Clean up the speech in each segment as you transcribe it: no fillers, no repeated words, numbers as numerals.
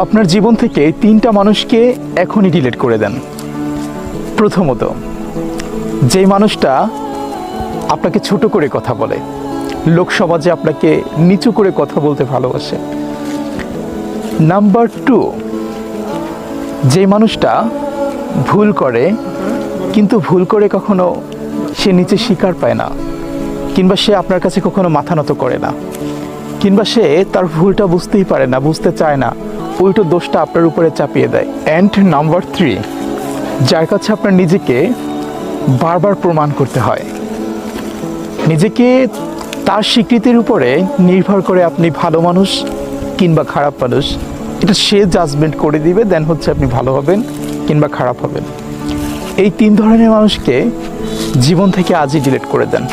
আপনার জীবন থেকে 3টা মানুষকে এখনই ডিলিট করে দেন। প্রথমত, যে মানুষটা আপনাকে ছোট করে কথা বলে, লোক সমাজে আপনাকে নিচু করে কথা বলতে ভালোবাসে। নাম্বার 2, যে মানুষটা ভুল করে কিন্তু ভুল করে কখনো সে নিচে স্বীকার পায় না, কিংবা সে আপনার কাছে কখনো মাথা নত করে না, কিংবা সে তার ভুলটা বুঝতেই পারে না, বুঝতে চায় না, উল্টো দোষটা আপনার উপরে চাপিয়ে দেয়। অ্যান্ড নাম্বার 3, যার কাছে আপনার নিজেকে বারবার প্রমাণ করতে হয়, নিজেকে তার স্বীকৃতির উপরে নির্ভর করে আপনি ভালো মানুষ কিংবা খারাপ মানুষ এটা সে জাজমেন্ট করে দিবে, দেন হচ্ছে আপনি ভালো হবেন কিংবা খারাপ হবেন। এই 3 ধরনের মানুষকে জীবন থেকে আজই ডিলিট করে দেন।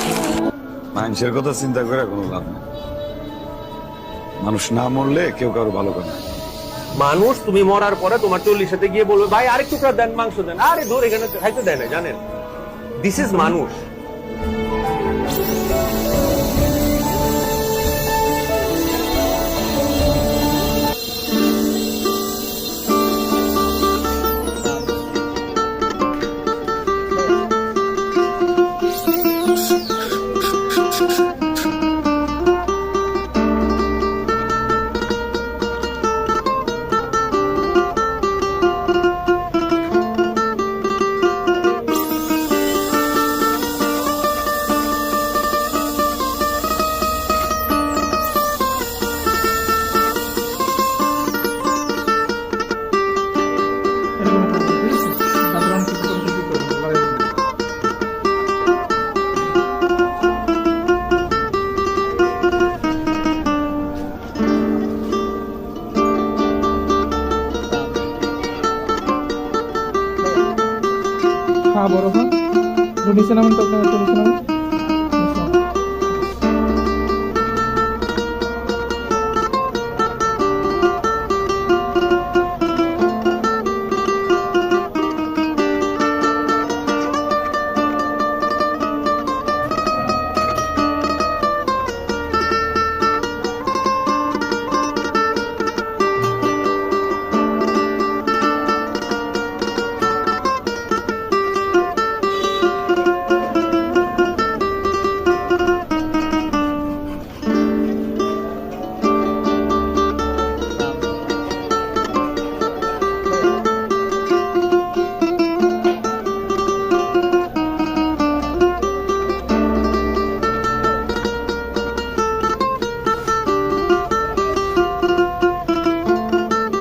মানুষের কথা চিন্তা করে কোনো লাভ নেই। মানুষ না মরলে কেউ কারো ভালো করে না। মানুষ তুমি মরার পরে তোমার 40-এ গিয়ে বলবে ভাই আরেক টুকরা দেন, মাংস দেন, আরে ধর এখানে খাইতে দেয় না, জানেন? দিস ইজ মানুষ। হ্যাঁ বড় নিচে নামেন তো, আপনার নিচে নামেন।